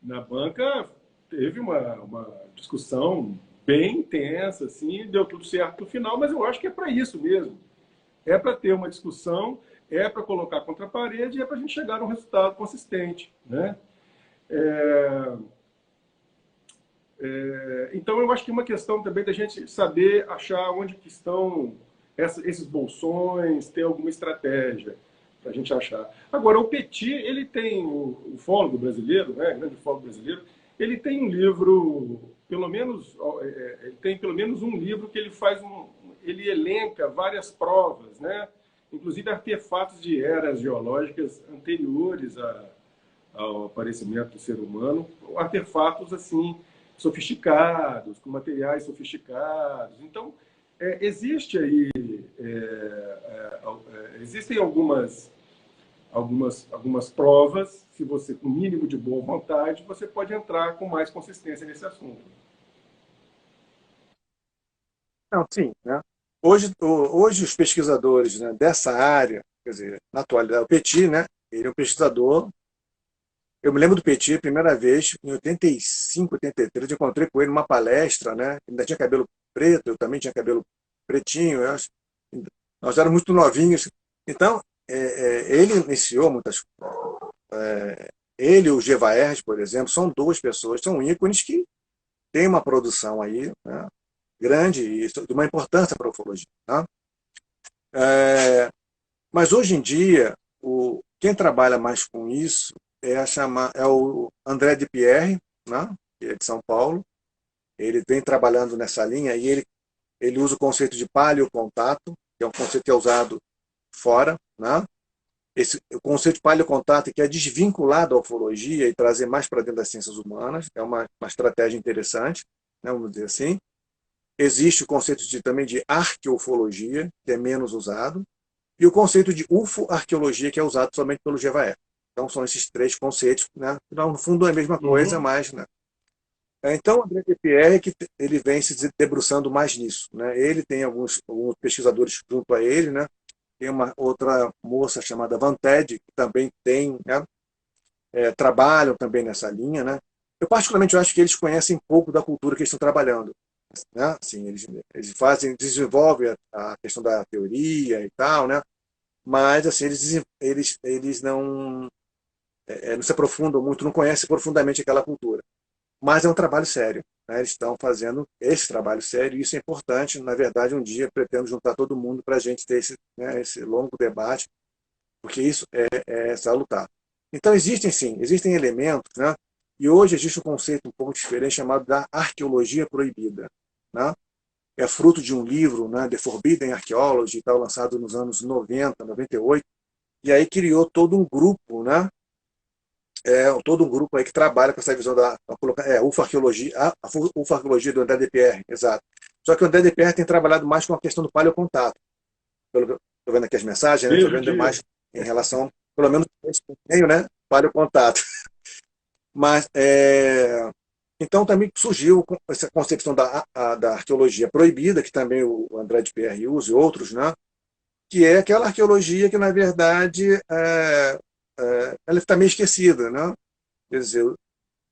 na banca teve uma discussão bem intensa, assim, deu tudo certo no final, mas eu acho que é para isso mesmo. É para ter uma discussão, é para colocar contra a parede e é para a gente chegar a um resultado consistente, né? É, então, eu acho que é uma questão também da gente saber achar onde que estão esses bolsões, ter alguma estratégia para a gente achar. Agora, o Petit, ele tem, o ufólogo brasileiro, né, grande ufólogo brasileiro, ele tem um livro, pelo menos, ele tem pelo menos um livro que ele faz ele elenca várias provas, né, inclusive artefatos de eras geológicas anteriores ao aparecimento do ser humano, artefatos assim sofisticados, com materiais sofisticados. Então, existe aí, existem algumas provas, se você, com o mínimo de boa vontade, você pode entrar com mais consistência nesse assunto. Não, sim, né? Hoje os pesquisadores, né, dessa área, quer dizer, na atualidade, o Petit, né, ele é um pesquisador. Eu me lembro do Petit, a primeira vez, em 85, 83, eu encontrei com ele numa palestra, né? Ele ainda tinha cabelo preto, eu também tinha cabelo pretinho, nós éramos muito novinhos. Então, ele iniciou muitas coisas. Ele e o Gevaerd, por exemplo, são duas pessoas, são ícones que têm uma produção aí, né, grande e de uma importância para a ufologia. Né? Mas hoje em dia, quem trabalha mais com isso é o André de Pierre, né, que é de São Paulo. Ele vem trabalhando nessa linha e ele usa o conceito de paleocontato, que é um conceito que é usado fora. Né? O conceito de paleocontato, que é desvinculado da ufologia e trazer mais para dentro das ciências humanas, é uma estratégia interessante, né, vamos dizer assim. Existe o conceito também de arqueofologia, que é menos usado, e o conceito de ufo-arqueologia, que é usado somente pelo GVE. Então, são esses três conceitos, né? No fundo é a mesma coisa, Uhum. mas... Né? Então, o André de Pierre, que ele vem se debruçando mais nisso. Né? Ele tem alguns pesquisadores junto a ele, né? Tem uma outra moça chamada Van Ted, que também tem, né? Trabalham também nessa linha. Né? Eu, particularmente, eu acho que eles conhecem pouco da cultura que eles estão trabalhando. Né? Assim, eles desenvolvem a questão da teoria e tal, né? Mas assim, eles não se aprofundam muito, não conhecem profundamente aquela cultura. Mas é um trabalho sério. Né? Eles estão fazendo esse trabalho sério e isso é importante. Na verdade, um dia pretendo juntar todo mundo para a gente ter né, esse longo debate, porque isso é salutar. Então, existem elementos, né? E hoje existe um conceito um pouco diferente chamado da arqueologia proibida. Né? É fruto de um livro, né, The Forbidden Archaeology, tal, lançado nos anos 90, 98, e aí criou todo um grupo, né? Todo um grupo aí que trabalha com essa visão da ufarqueologia, a ufarqueologia do André de Pierre, exato. Só que o André de Pierre tem trabalhado mais com a questão do paleocontato. Pelo que eu estou vendo aqui as mensagens, né? Estou vendo mais em relação, pelo menos, esse meio, né? Paleocontato. Mas, então também surgiu essa concepção da arqueologia proibida, que também o André de Pierre usa e outros, né? Que é aquela arqueologia que, na verdade, ela está meio esquecida. Né? Quer dizer,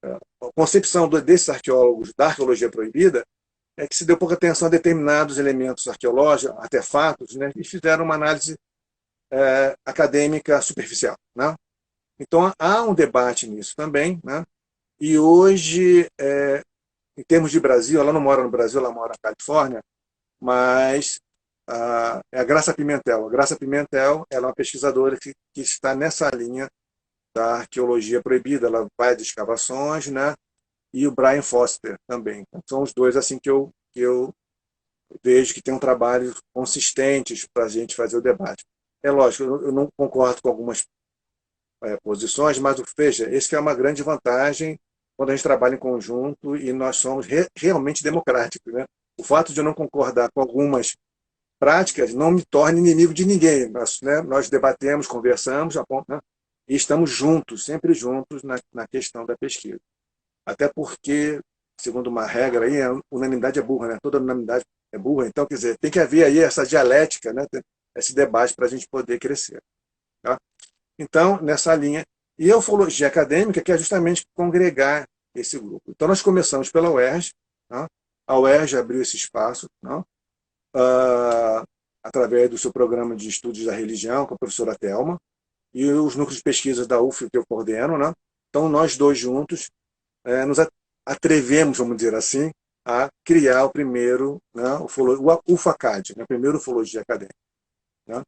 a concepção desses arqueólogos da arqueologia proibida é que se deu pouca atenção a determinados elementos arqueológicos, artefatos, né? E fizeram uma análise acadêmica superficial. Né? Então, há um debate nisso também, né? E hoje, em termos de Brasil, ela não mora no Brasil, ela mora na Califórnia, mas é a Graça Pimentel. A Graça Pimentel ela é uma pesquisadora que está nessa linha da arqueologia proibida, ela vai às escavações, né? E o Brian Foster também. Então, são os dois assim que eu vejo que tem um trabalho consistentes para a gente fazer o debate. É lógico, eu não concordo com algumas posições, mas veja, esse que é uma grande vantagem quando a gente trabalha em conjunto e nós somos realmente democráticos, né? O fato de eu não concordar com algumas práticas não me torna inimigo de ninguém. Nós debatemos, conversamos, né? E estamos juntos, sempre juntos na questão da pesquisa. Até porque, segundo uma regra aí, a unanimidade é burra, né? Toda unanimidade é burra. Então, quer dizer, tem que haver aí essa dialética, né? Esse debate para a gente poder crescer. Tá? Então, nessa linha. E a ufologia acadêmica, que é justamente congregar esse grupo. Então, nós começamos pela UERJ. Tá? A UERJ abriu esse espaço, tá? Através do seu programa de estudos da religião, com a professora Thelma, e os núcleos de pesquisa da UF que eu coordeno. Né? Então, nós dois juntos nos atrevemos, vamos dizer assim, a criar o primeiro, né, o UFACAD, né, o primeiro ufologia acadêmica. Né?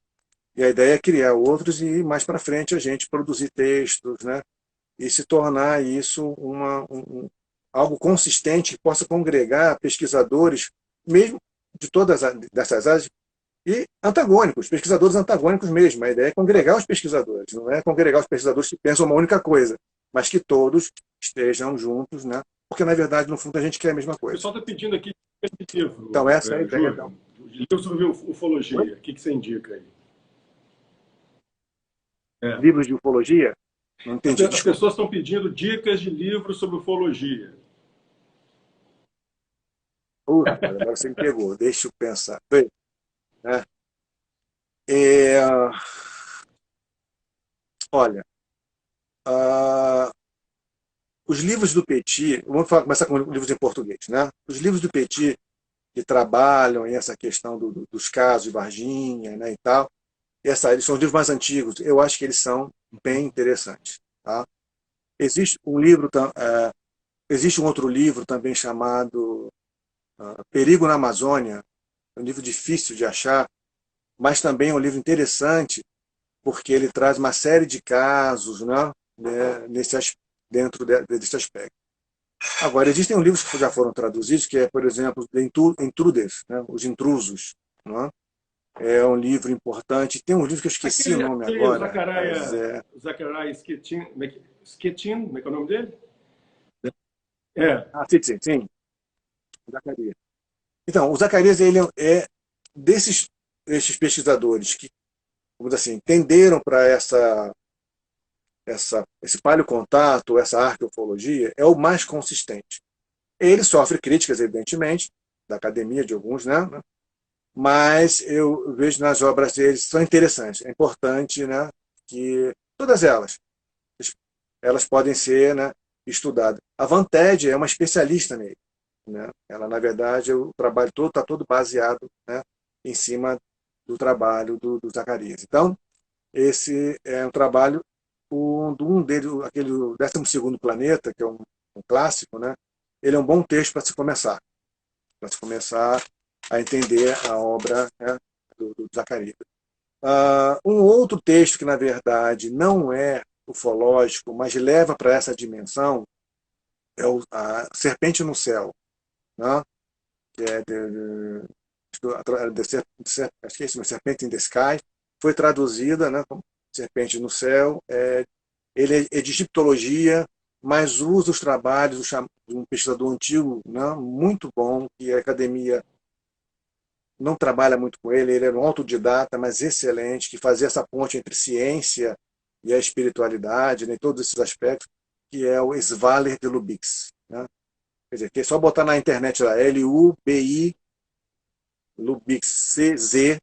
E a ideia é criar outros e, mais para frente, a gente produzir textos, né, e se tornar isso algo consistente que possa congregar pesquisadores, mesmo de todas dessas áreas, e antagônicos, pesquisadores antagônicos mesmo. A ideia é congregar os pesquisadores, não é congregar os pesquisadores que pensam uma única coisa, mas que todos estejam juntos, né? Porque, na verdade, no fundo, a gente quer a mesma coisa. O pessoal está pedindo aqui esse livro. Então, essa é a ideia. Júlio, livro sobre ufologia. Oi? O que você indica aí? Livros de ufologia? Não entendi. As pessoas estão pedindo dicas de livros sobre ufologia. Agora você me pegou. Deixa eu pensar. Olha, os livros do Petit, vamos começar com livros em português, né? Os livros do Petit que trabalham essa questão dos casos de Varginha, né, e tal, eles são os livros mais antigos, eu acho que eles são bem interessantes. Tá? Existe um outro livro também chamado Perigo na Amazônia, é um livro difícil de achar, mas também é um livro interessante, porque ele traz uma série de casos, né, dentro desse aspecto. Agora, existem livros que já foram traduzidos, que é, por exemplo, The Intruders, né, Os Intrusos. Né? É um livro importante. Tem um livro que eu esqueci o nome agora. Zachariah Sitchin, como é que é o nome dele? Sim. Zacarias. Então, o Zacarias ele é desses pesquisadores que, vamos dizer assim, tenderam para esse paleocontato, essa arqueofologia, é o mais consistente. Ele sofre críticas, evidentemente, da academia, de alguns, né? Mas eu vejo nas obras deles são interessantes. É importante, né, que todas elas podem ser, né, estudadas. A Van Ted é uma especialista nele. Né? Ela, na verdade, o trabalho todo está todo baseado, né, em cima do trabalho do Zacarias. Então, esse é um trabalho, um deles, aquele 12º Planeta, que é um clássico, né? Ele é um bom texto para se começar a entender a obra, né, do Zacarias. Um outro texto que, na verdade, não é ufológico, mas leva para essa dimensão, é a Serpente no Céu, né? Que é acho que é isso, Serpente in the Sky, foi traduzida, né, como Serpente no Céu. Ele é de egiptologia, mas usa os trabalhos de um pesquisador antigo, né, muito bom, que a academia não trabalha muito com ele era um autodidata, mas excelente, que fazia essa ponte entre ciência e a espiritualidade, né, todos esses aspectos, que é o Svaler de Lubix. Né? Quer dizer, que é só botar na internet lá, Lubi, Lubix, CZ,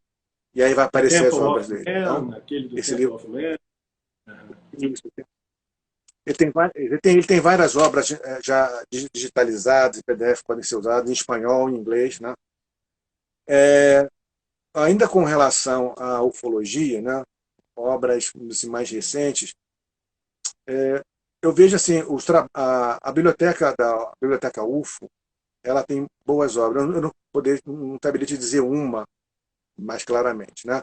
e aí vai aparecer as obras dele. Então, esse livro... Ele tem várias obras já digitalizadas, em PDF, podem ser usadas em espanhol, em inglês. Né? Ainda com relação à ufologia, né, obras assim, mais recentes, eu vejo assim, a biblioteca UFO, ela tem boas obras. Eu não saberia te dizer uma mais claramente, né?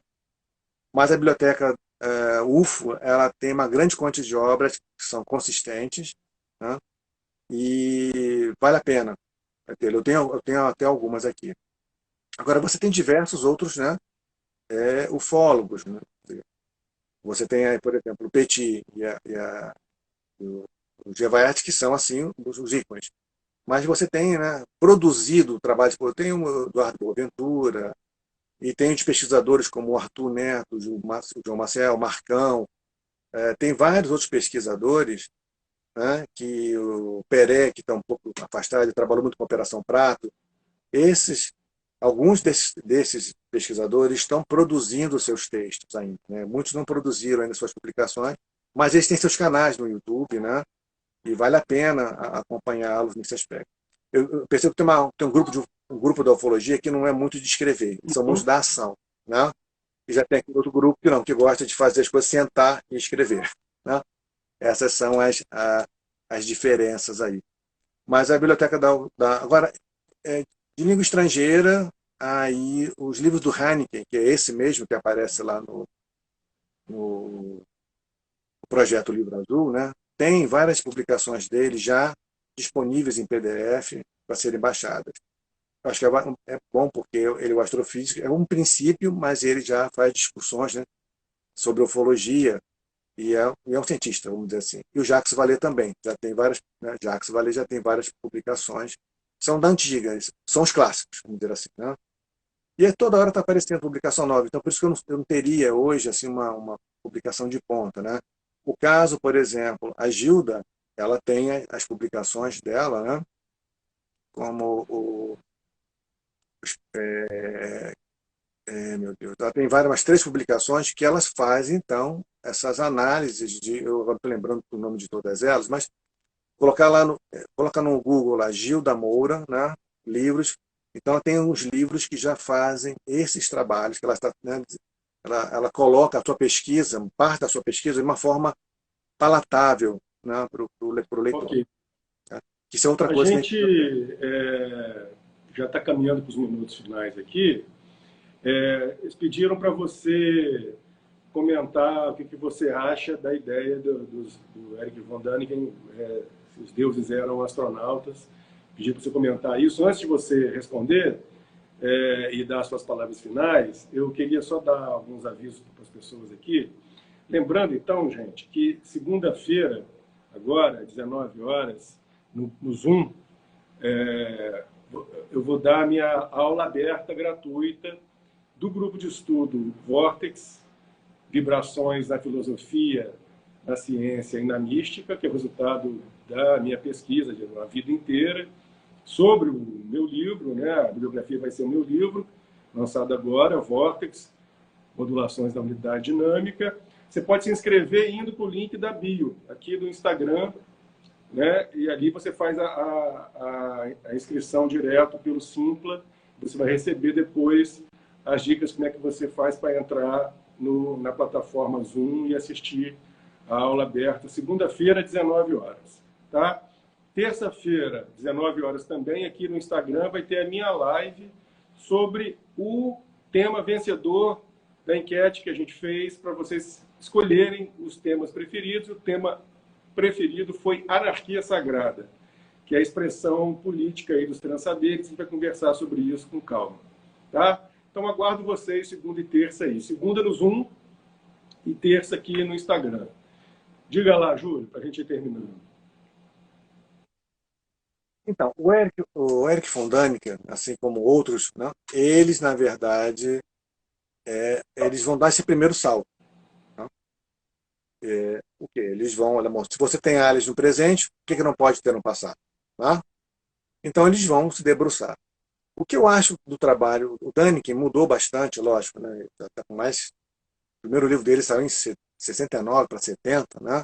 Mas a biblioteca o UFO ela tem uma grande quantidade de obras que são consistentes, né? E vale a pena. Eu tenho até algumas aqui. Agora, você tem diversos outros, né, ufólogos. Né? Você tem aí, por exemplo, o Petit o Gevaert, que são assim os ícones. Mas você tem, né, produzido trabalhos, tem o Eduardo Boaventura, e tem os pesquisadores como o Arthur Neto, o João Maciel, o Marcão, tem vários outros pesquisadores, né, que o Peré, que está um pouco afastado, ele trabalhou muito com a Operação Prato. Esses, alguns desses pesquisadores estão produzindo seus textos ainda. Né? Muitos não produziram ainda suas publicações, mas eles têm seus canais no YouTube, né? E vale a pena acompanhá-los nesse aspecto. Eu percebo que tem um grupo da ufologia que não é muito de escrever, são muitos da ação. Né? E já tem aquele outro grupo que não, que gosta de fazer as coisas, sentar e escrever. Né? Essas são as diferenças aí. Mas a biblioteca agora, de língua estrangeira, aí os livros do Haneke, que é esse mesmo que aparece lá no projeto Livro Azul, né? Tem várias publicações dele já disponíveis em PDF para serem baixadas. Eu acho que é bom porque ele, o astrofísico, é um princípio, mas ele já faz discussões, né, sobre ufologia e é um cientista, vamos dizer assim. E o Jacques Vallée também, já tem várias, né, Jacques Vallée já tem várias publicações, são da antiga, são os clássicos, vamos dizer assim. Né? E toda hora está aparecendo publicação nova, então por isso que eu não teria hoje assim uma publicação de ponta. Né? O caso, por exemplo, a Gilda, ela tem as publicações dela, né? Como meu Deus, ela tem várias, umas 3 publicações que elas fazem, então, essas análises eu não estou lembrando o nome de todas elas, mas colocar no Google lá, Gilda Moura, né, livros, então ela tem uns livros que já fazem esses trabalhos, que ela está, né, ela coloca a sua pesquisa, parte da sua pesquisa, de uma forma palatável, né, para o leitor. Ok. Tá? Isso é outra A coisa que a gente gente... já está caminhando para os minutos finais aqui. Eles pediram para você comentar o que você acha da ideia do Eric von Däniken, se os deuses eram astronautas. Pedi para você comentar isso. Antes de você responder e dar suas palavras finais, eu queria só dar alguns avisos para as pessoas aqui. Lembrando, então, gente, que segunda-feira, agora, às 19 horas, no Zoom, eu vou dar a minha aula aberta, gratuita, do grupo de estudo Vortex, Vibrações na Filosofia, na Ciência e na Mística, que é o resultado da minha pesquisa de uma vida inteira, sobre o meu livro, né? A bibliografia vai ser o meu livro, lançado agora, Vortex, Modulações da Unidade Dinâmica. Você pode se inscrever indo para o link da bio, aqui do Instagram, né? E ali você faz a inscrição direto pelo Simpla, você vai receber depois as dicas como é que você faz para entrar na plataforma Zoom e assistir a aula aberta, segunda-feira, 19 horas. Tá? Terça-feira, 19 horas também, aqui no Instagram, vai ter a minha live sobre o tema vencedor da enquete que a gente fez para vocês escolherem os temas preferidos. O tema preferido foi Anarquia Sagrada, que é a expressão política aí dos transaberes. A gente vai conversar sobre isso com calma. Tá? Então, aguardo vocês segunda e terça aí. Segunda no Zoom e terça aqui no Instagram. Diga lá, Júlio, para a gente ir terminando. Então, o Eric von Däniken, assim como outros, né, eles, na verdade, eles vão dar esse primeiro salto. Né? O quê? Eles vão, olha, se você tem aliens no presente, o que não pode ter no passado? Tá? Então, eles vão se debruçar. O que eu acho do trabalho, o Däniken mudou bastante, lógico, né? Tá com mais, o primeiro livro dele saiu em 69 para 70, né?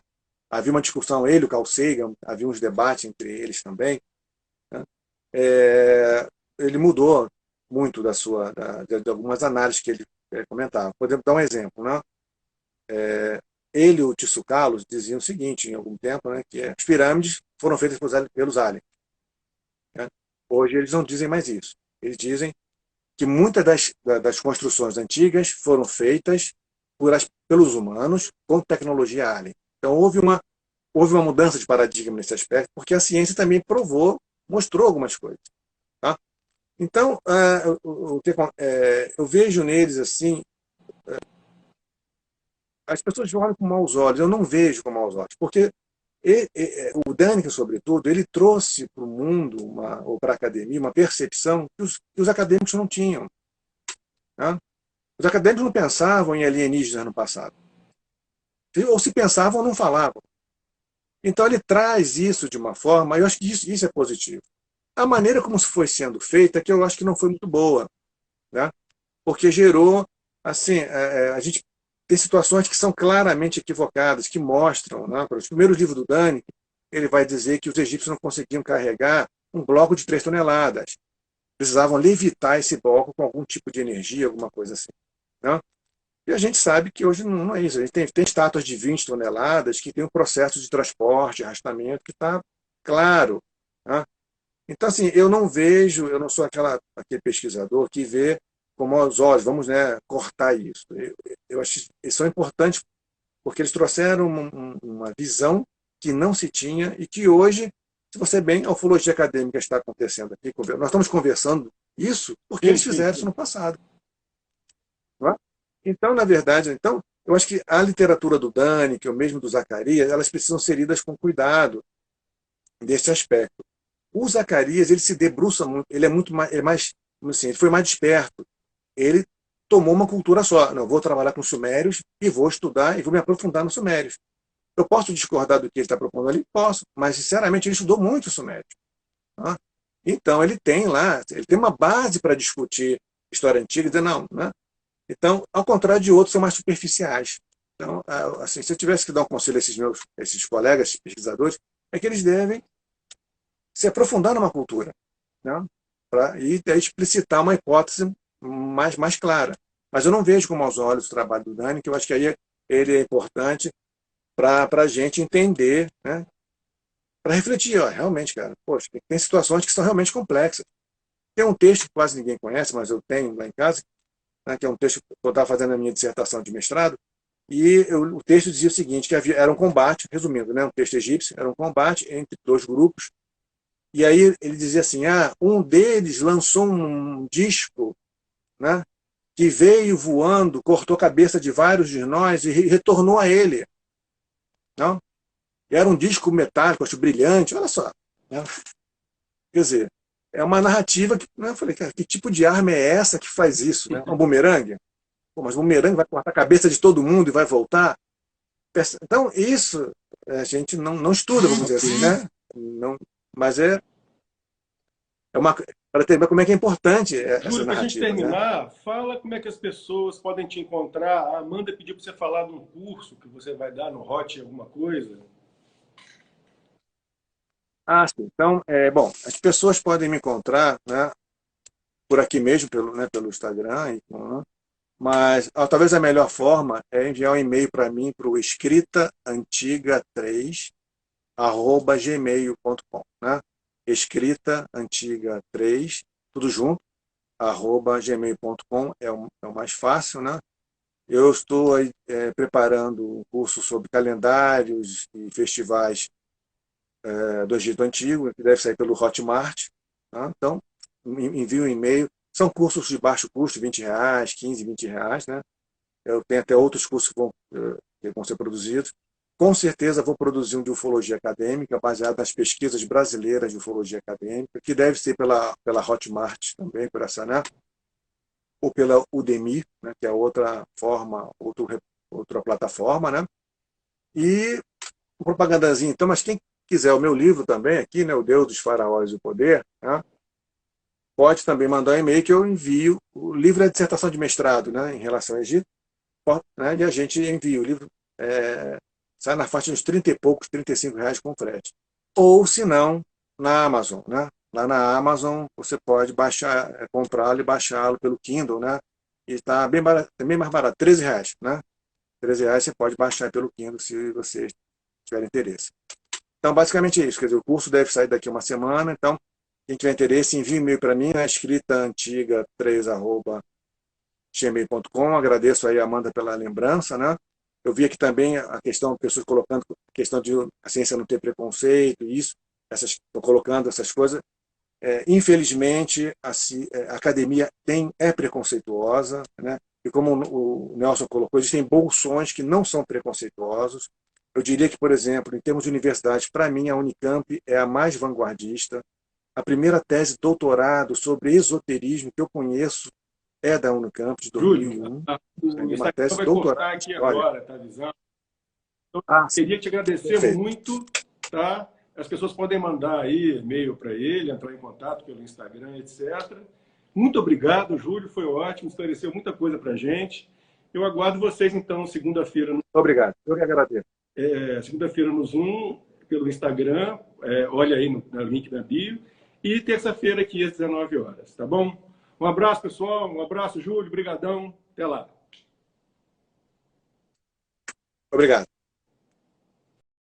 Havia uma discussão, ele e o Carl Sagan, havia uns debates entre eles também. Né? Ele mudou muito de algumas análises que ele comentava. Podemos dar um exemplo. Né? Ele e o Tsoukalos diziam o seguinte, em algum tempo, né, que as pirâmides foram feitas pelos aliens. Né? Hoje eles não dizem mais isso. Eles dizem que muitas das construções antigas foram feitas pelos humanos com tecnologia alien. Então houve uma mudança de paradigma nesse aspecto, porque a ciência também mostrou algumas coisas. Tá? Então, eu vejo neles assim, as pessoas olham com maus olhos, eu não vejo com maus olhos, porque o Däniken, sobretudo, ele trouxe para o mundo, ou para a academia, uma percepção que os acadêmicos não tinham. Tá? Os acadêmicos não pensavam em alienígenas no passado. Ou se pensavam, não falavam. Então ele traz isso de uma forma, eu acho que isso é positivo. A maneira como isso foi sendo feita, que eu acho que não foi muito boa, né? Porque gerou, assim, a gente tem situações que são claramente equivocadas, que mostram, né? Os primeiros livros do Däniken, ele vai dizer que os egípcios não conseguiam carregar um bloco de 3 toneladas. Precisavam levitar esse bloco com algum tipo de energia, alguma coisa assim. Né? E a gente sabe que hoje não é isso. A gente tem estátuas de 20 toneladas que tem um processo de transporte, arrastamento, que está claro. Né? Então, assim, eu não sou aquele pesquisador que vê como aos olhos, vamos, né, cortar isso. Eu acho que eles são importantes porque eles trouxeram uma visão que não se tinha e que hoje, se você bem, a ufologia acadêmica está acontecendo aqui. Nós estamos conversando isso porque eles fizeram isso no passado. Não é? Então, na verdade, eu acho que a literatura do Däniken, ou mesmo do Zacarias, elas precisam ser lidas com cuidado desse aspecto. O Zacarias, ele se debruça muito, ele é muito mais assim, ele foi mais desperto. Ele tomou uma cultura só. Não, eu vou trabalhar com sumérios e vou estudar e vou me aprofundar nos sumérios. Eu posso discordar do que ele está propondo ali? Posso, mas, sinceramente, ele estudou muito sumérios. Tá? Então, ele tem uma base para discutir história antiga e dizer, não, né? Então, ao contrário de outros, são mais superficiais. Então, assim, se eu tivesse que dar um conselho a esses colegas, esses pesquisadores, é que eles devem se aprofundar numa cultura, né? E explicitar uma hipótese mais clara. Mas eu não vejo com maus olhos o trabalho do Däniken, que eu acho que aí ele é importante para a gente entender, né? Para refletir, ó, realmente, cara, poxa, tem situações que são realmente complexas. Tem um texto que quase ninguém conhece, mas eu tenho lá em casa, né, que é um texto que eu estava fazendo a minha dissertação de mestrado, e o texto dizia o seguinte, que era um combate, resumindo, né, um texto egípcio, era um combate entre 2 grupos, e aí ele dizia assim, um deles lançou um disco, né, que veio voando, cortou a cabeça de vários de nós e retornou a ele. Não? E era um disco metálico, acho brilhante, olha só. Né? Quer dizer, é uma narrativa que, né, eu falei, cara, que tipo de arma é essa que faz isso? Né? Um bumerangue? Pô, mas o bumerangue vai cortar a cabeça de todo mundo e vai voltar? Então, isso a gente não estuda, vamos dizer assim, né? Não, mas para entender como é que é importante essa Júlio, para a gente narrativa. terminar, Né? fala como é que as pessoas podem te encontrar. A Amanda pediu para você falar de um curso que você vai dar no Hot alguma coisa. Sim. Então, bom, as pessoas podem me encontrar, né, por aqui mesmo, pelo Instagram, né, mas talvez a melhor forma é enviar um e-mail para mim para o escritaantiga3@gmail.com, né? Escritaantiga3, tudo junto, @gmail.com é o mais fácil, né? Eu estou aí, preparando um curso sobre calendários e festivais do Egito Antigo, que deve sair pelo Hotmart. Tá? Então, envio um e-mail. São cursos de baixo custo, R$ 20, 15, R$ 20. Né? Eu tenho até outros cursos que vão ser produzidos. Com certeza vou produzir um de ufologia acadêmica, baseado nas pesquisas brasileiras de ufologia acadêmica, que deve ser pela Hotmart também, por essa, né? Ou pela Udemy, né? Que é outra forma, outra plataforma. Né? E propagandazinha, então, mas quem quiser o meu livro também aqui, né, O Deus dos Faraós e o Poder, né, pode também mandar um e-mail que eu envio. O livro é dissertação de mestrado, né, em relação ao Egito, né, e a gente envia. O livro sai na faixa dos 30 e poucos, R$ 35 com frete. Ou, se não, na Amazon. Né? Lá na Amazon você pode comprá-lo e baixá-lo pelo Kindle, né? E está bem mais barato, R$ 13. Né? R$ 13 você pode baixar pelo Kindle se você tiver interesse. Então, basicamente é isso. Quer dizer, o curso deve sair daqui a uma semana. Então, quem tiver interesse, envie um e-mail para mim, né, escrita antiga 3@gmail.com, gmail.com. Agradeço aí a Amanda pela lembrança, né? Eu vi aqui também a questão, pessoas colocando a questão de a ciência não ter preconceito, isso, estão colocando essas coisas. Infelizmente, a academia é preconceituosa, né? E como o Nelson colocou, existem bolsões que não são preconceituosos. Eu diria que, por exemplo, em termos de universidade, para mim, a Unicamp é a mais vanguardista. A primeira tese de doutorado sobre esoterismo que eu conheço é da Unicamp, de Júlio, 2001. o Uma Instagram tese de vai doutorado. cortar aqui Olha, agora, tá avisando? Então, queria te agradecer perfeito. muito, tá? As pessoas podem mandar aí e-mail para ele, entrar em contato pelo Instagram, etc. Muito obrigado, Júlio, foi ótimo, esclareceu muita coisa para a gente. Eu aguardo vocês, então, segunda-feira. Obrigado, eu que agradeço. Segunda-feira no Zoom, pelo Instagram, olha aí no link da bio, e terça-feira aqui às 19 horas, tá bom? Um abraço, pessoal, um abraço, Júlio, brigadão, até lá. Obrigado.